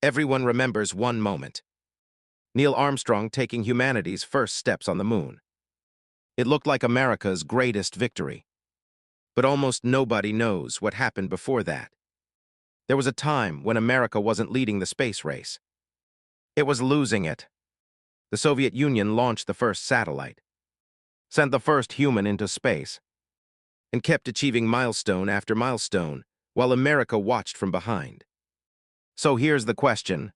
Everyone remembers one moment: Neil Armstrong taking humanity's first steps on the moon. It looked like America's greatest victory. But almost nobody knows what happened before that. There was a time when America wasn't leading the space race. It was losing it. The Soviet Union launched the first satellite, sent the first human into space, and kept achieving milestone after milestone while America watched from behind. So here's the question.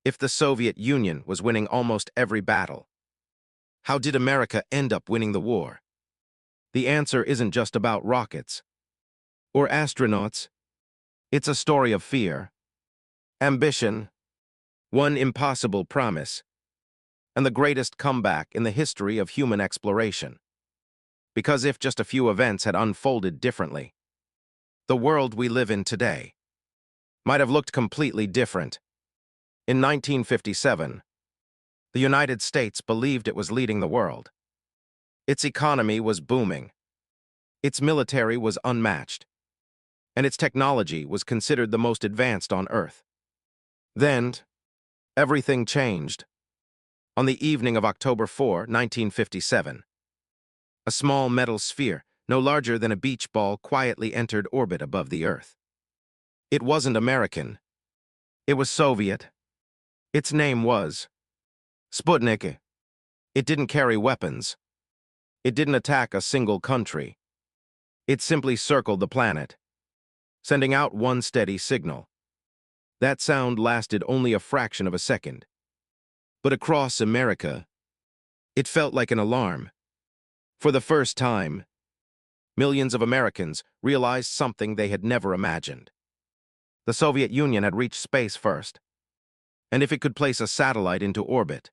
If the Soviet Union was winning almost every battle, how did America end up winning the war? The answer isn't just about rockets or astronauts. It's a story of fear, ambition, one impossible promise, and the greatest comeback in the history of human exploration. Because if just a few events had unfolded differently, the world we live in today might have looked completely different. In 1957, the United States believed it was leading the world. Its economy was booming, its military was unmatched, and its technology was considered the most advanced on Earth. Then, everything changed. On the evening of October 4, 1957, a small metal sphere, no larger than a beach ball, quietly entered orbit above the Earth. It wasn't American. It was Soviet. Its name was Sputnik. It didn't carry weapons. It didn't attack a single country. It simply circled the planet, sending out one steady signal. That sound lasted only a fraction of a second. But across America, it felt like an alarm. For the first time, millions of Americans realized something they had never imagined. The Soviet Union had reached space first, and if it could place a satellite into orbit,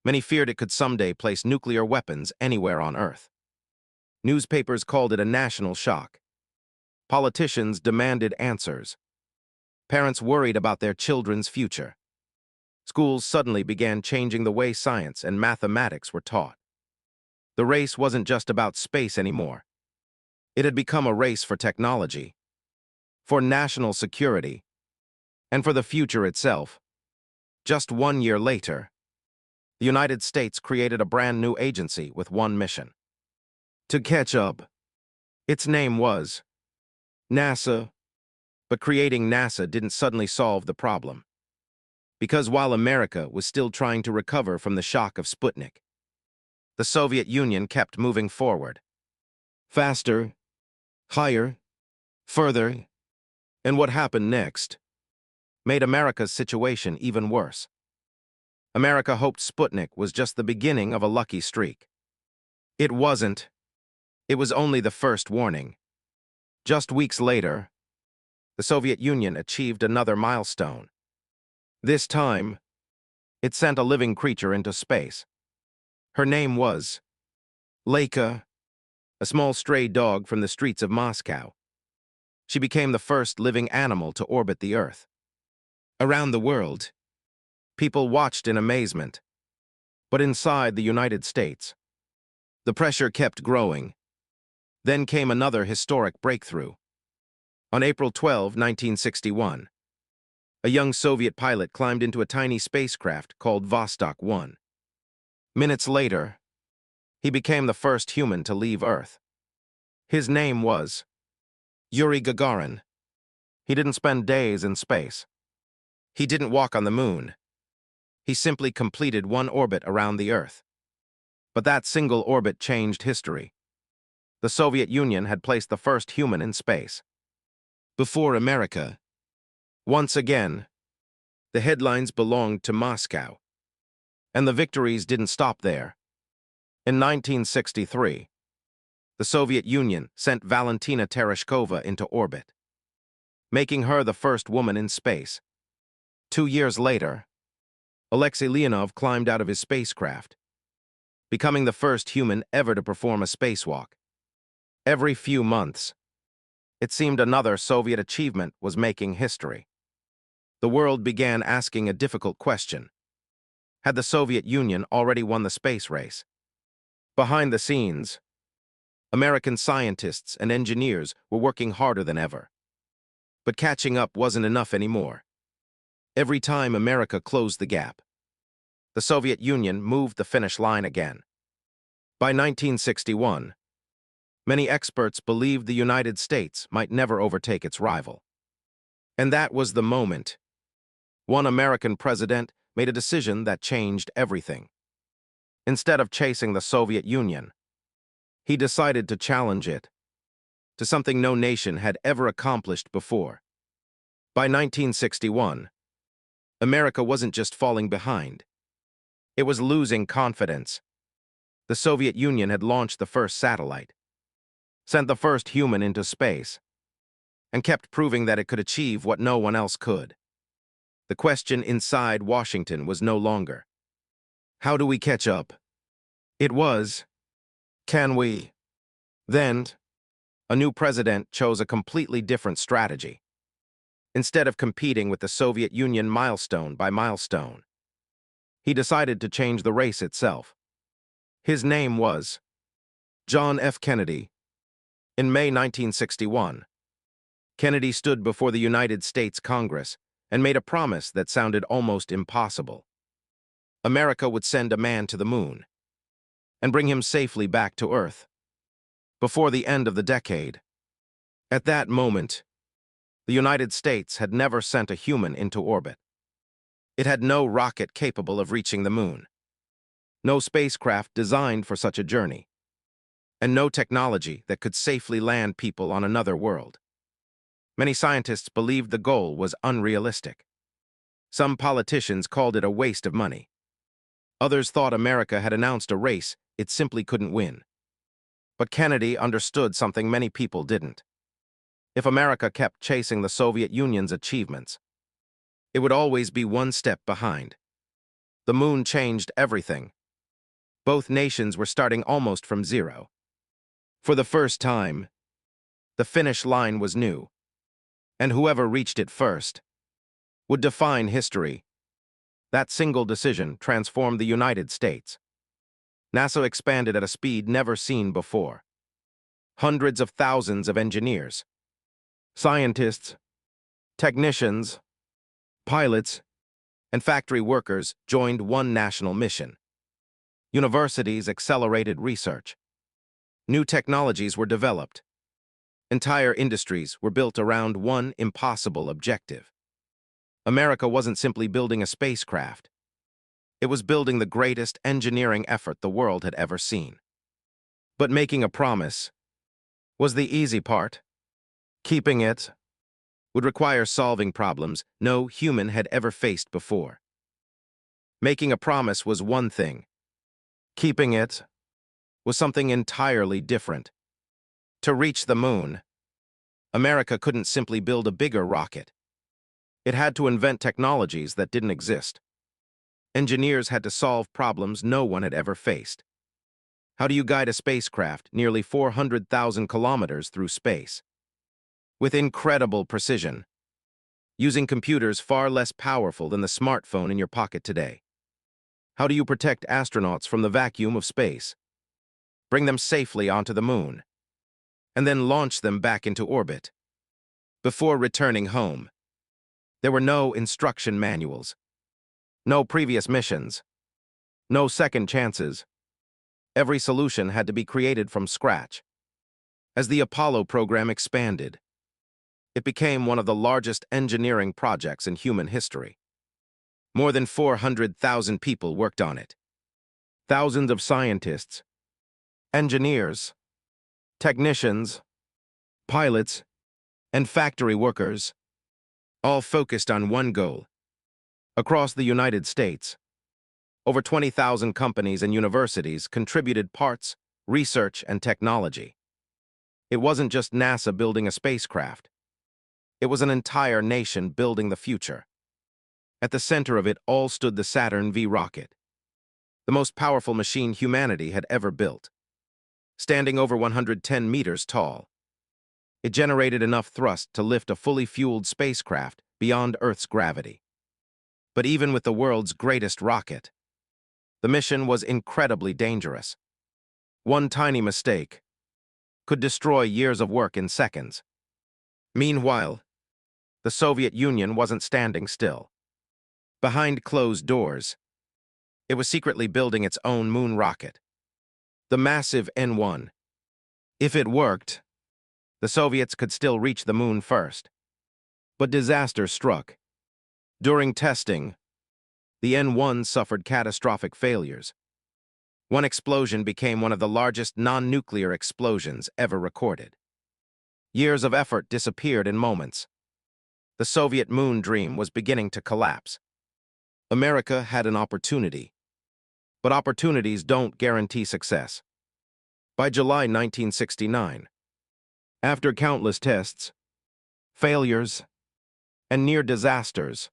many feared it could someday place nuclear weapons anywhere on Earth. Newspapers called it a national shock. Politicians demanded answers. Parents worried about their children's future. Schools suddenly began changing the way science and mathematics were taught. The race wasn't just about space anymore. It had become a race for technology, for national security, and for the future itself. Just 1 year later, the United States created a brand new agency with one mission: to catch up. Its name was NASA. But creating NASA didn't suddenly solve the problem. Because while America was still trying to recover from the shock of Sputnik, the Soviet Union kept moving forward. Faster, higher, further, and what happened next made America's situation even worse. America hoped Sputnik was just the beginning of a lucky streak. It wasn't. It was only the first warning. Just weeks later, the Soviet Union achieved another milestone. This time, it sent a living creature into space. Her name was Laika, a small stray dog from the streets of Moscow. She became the first living animal to orbit the Earth. Around the world, people watched in amazement. But inside the United States, the pressure kept growing. Then came another historic breakthrough. On April 12, 1961, a young Soviet pilot climbed into a tiny spacecraft called Vostok 1. Minutes later, he became the first human to leave Earth. His name was Yuri Gagarin. He didn't spend days in space. He didn't walk on the moon. He simply completed one orbit around the Earth. But that single orbit changed history. The Soviet Union had placed the first human in space. Before America, once again, the headlines belonged to Moscow. And the victories didn't stop there. In 1963, the Soviet Union sent Valentina Tereshkova into orbit, making her the first woman in space. 2 years later, Alexei Leonov climbed out of his spacecraft, becoming the first human ever to perform a spacewalk. Every few months, it seemed another Soviet achievement was making history. The world began asking a difficult question. Had the Soviet Union already won the space race? Behind the scenes, American scientists and engineers were working harder than ever. But catching up wasn't enough anymore. Every time America closed the gap, the Soviet Union moved the finish line again. By 1961, many experts believed the United States might never overtake its rival. And that was the moment. One American president made a decision that changed everything. Instead of chasing the Soviet Union, he decided to challenge it to something no nation had ever accomplished before. By 1961, America wasn't just falling behind. It was losing confidence. The Soviet Union had launched the first satellite, sent the first human into space, and kept proving that it could achieve what no one else could. The question inside Washington was no longer, how do we catch up? It was, can we? Then, a new president chose a completely different strategy. Instead of competing with the Soviet Union milestone by milestone, he decided to change the race itself. His name was John F. Kennedy. In May 1961, Kennedy stood before the United States Congress and made a promise that sounded almost impossible. America would send a man to the moon and bring him safely back to Earth before the end of the decade. At that moment, the United States had never sent a human into orbit. It had no rocket capable of reaching the moon, no spacecraft designed for such a journey, and no technology that could safely land people on another world. Many scientists believed the goal was unrealistic. Some politicians called it a waste of money. Others thought America had announced a race it simply couldn't win. But Kennedy understood something many people didn't. If America kept chasing the Soviet Union's achievements, it would always be one step behind. The moon changed everything. Both nations were starting almost from zero. For the first time, the finish line was new, and whoever reached it first would define history. That single decision transformed the United States. NASA expanded at a speed never seen before. Hundreds of thousands of engineers, scientists, technicians, pilots, and factory workers joined one national mission. Universities accelerated research. New technologies were developed. Entire industries were built around one impossible objective. America wasn't simply building a spacecraft. It was building the greatest engineering effort the world had ever seen. But making a promise was the easy part. Keeping it would require solving problems no human had ever faced before. Making a promise was one thing. Keeping it was something entirely different. To reach the moon, America couldn't simply build a bigger rocket. It had to invent technologies that didn't exist. Engineers had to solve problems no one had ever faced. How do you guide a spacecraft nearly 400,000 kilometers through space? With incredible precision, using computers far less powerful than the smartphone in your pocket today. How do you protect astronauts from the vacuum of space? Bring them safely onto the moon, and then launch them back into orbit. Before returning home, there were no instruction manuals, no previous missions, no second chances. Every solution had to be created from scratch. As the Apollo program expanded, it became one of the largest engineering projects in human history. More than 400,000 people worked on it. Thousands of scientists, engineers, technicians, pilots, and factory workers, all focused on one goal. Across the United States, over 20,000 companies and universities contributed parts, research, and technology. It wasn't just NASA building a spacecraft. It was an entire nation building the future. At the center of it all stood the Saturn V rocket, the most powerful machine humanity had ever built. Standing over 110 meters tall, it generated enough thrust to lift a fully fueled spacecraft beyond Earth's gravity. But even with the world's greatest rocket, the mission was incredibly dangerous. One tiny mistake could destroy years of work in seconds. Meanwhile, the Soviet Union wasn't standing still. Behind closed doors, it was secretly building its own moon rocket, the massive N1. If it worked, the Soviets could still reach the moon first. But disaster struck. During testing, the N1 suffered catastrophic failures. One explosion became one of the largest non-nuclear explosions ever recorded. Years of effort disappeared in moments. The Soviet moon dream was beginning to collapse. America had an opportunity, but opportunities don't guarantee success. By July 1969, after countless tests, failures, and near disasters,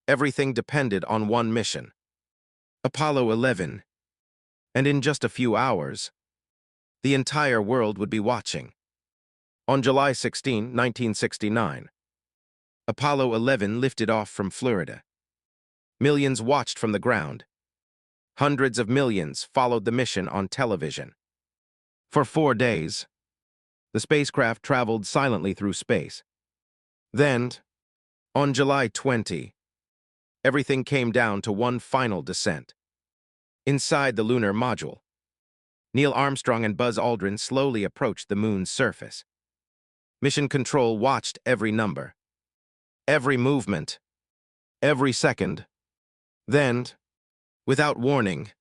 everything depended on one mission, Apollo 11, and in just a few hours, the entire world would be watching. On July 16, 1969, Apollo 11 lifted off from Florida. Millions watched from the ground. Hundreds of millions followed the mission on television. For 4 days, the spacecraft traveled silently through space. Then, on July 20, everything came down to one final descent. Inside the lunar module, Neil Armstrong and Buzz Aldrin slowly approached the moon's surface. Mission Control watched every number, every movement, every second. Then, without warning,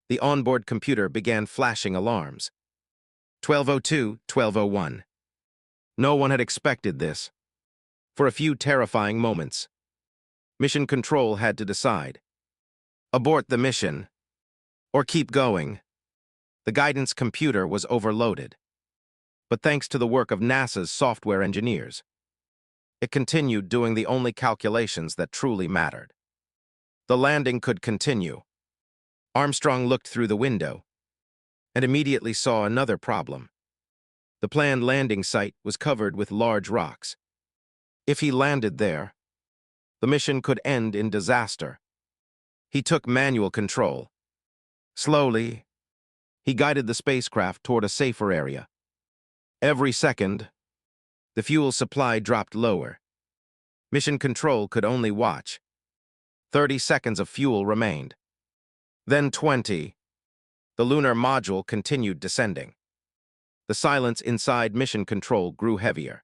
the onboard computer began flashing alarms. 12:02, 12:01. No one had expected this. For a few terrifying moments, Mission Control had to decide: abort the mission, or keep going. The guidance computer was overloaded. But thanks to the work of NASA's software engineers, it continued doing the only calculations that truly mattered. The landing could continue. Armstrong looked through the window and immediately saw another problem. The planned landing site was covered with large rocks. If he landed there, the mission could end in disaster. He took manual control. Slowly, he guided the spacecraft toward a safer area. Every second, the fuel supply dropped lower. Mission Control could only watch. 30 seconds of fuel remained. Then 20. The lunar module continued descending. The silence inside Mission Control grew heavier.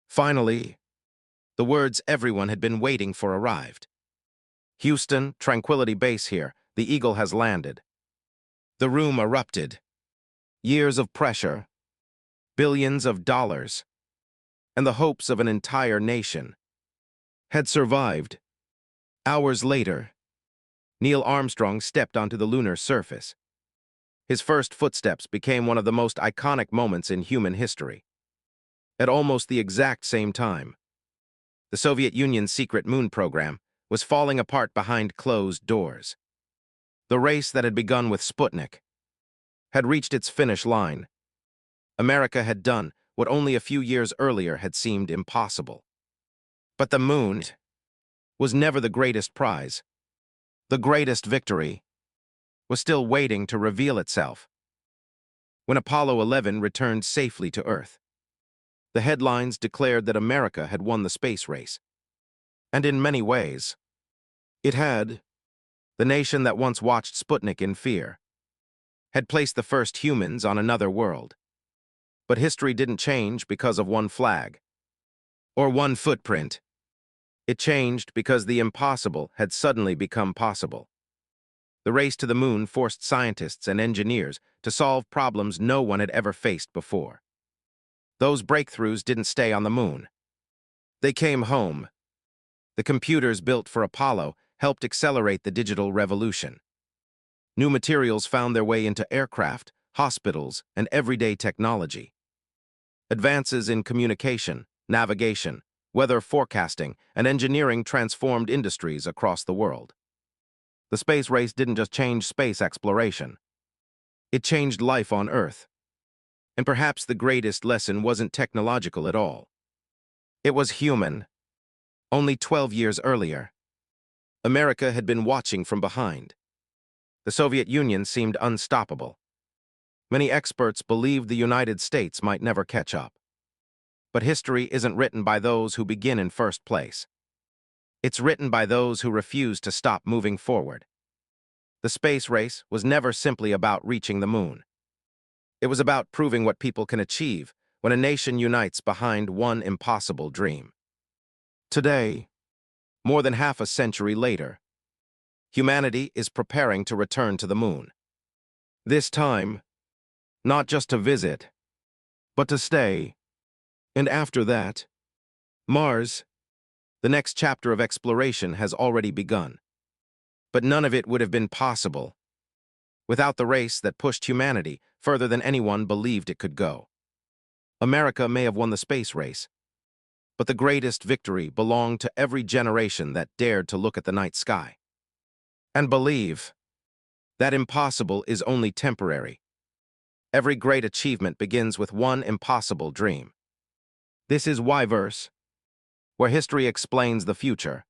Finally, the words everyone had been waiting for arrived. Houston, Tranquility Base here. The Eagle has landed. The room erupted. Years of pressure, billions of dollars, and the hopes of an entire nation had survived. Hours later, Neil Armstrong stepped onto the lunar surface. His first footsteps became one of the most iconic moments in human history. At almost the exact same time, the Soviet Union's secret moon program was falling apart behind closed doors. The race that had begun with Sputnik had reached its finish line. America had done what only a few years earlier had seemed impossible. But the moon was never the greatest prize. The greatest victory was still waiting to reveal itself. When Apollo 11 returned safely to Earth, the headlines declared that America had won the space race. And in many ways, it had. The nation that once watched Sputnik in fear had placed the first humans on another world. But history didn't change because of one flag or one footprint. It changed because the impossible had suddenly become possible. The race to the moon forced scientists and engineers to solve problems no one had ever faced before. Those breakthroughs didn't stay on the moon. They came home. The computers built for Apollo helped accelerate the digital revolution. New materials found their way into aircraft, hospitals, and everyday technology. Advances in communication, navigation, weather forecasting, and engineering transformed industries across the world. The space race didn't just change space exploration. It changed life on Earth. And perhaps the greatest lesson wasn't technological at all. It was human. Only 12 years earlier, America had been watching from behind. The Soviet Union seemed unstoppable. Many experts believed the United States might never catch up. But history isn't written by those who begin in first place. It's written by those who refuse to stop moving forward. The space race was never simply about reaching the moon. It was about proving what people can achieve when a nation unites behind one impossible dream. Today, more than half a century later, humanity is preparing to return to the moon. This time, not just to visit, but to stay. And after that, Mars, the next chapter of exploration has already begun. But none of it would have been possible without the race that pushed humanity further than anyone believed it could go. America may have won the space race, but the greatest victory belonged to every generation that dared to look at the night sky and believe that impossible is only temporary. Every great achievement begins with one impossible dream. This is WhyVerse, where history explains the future.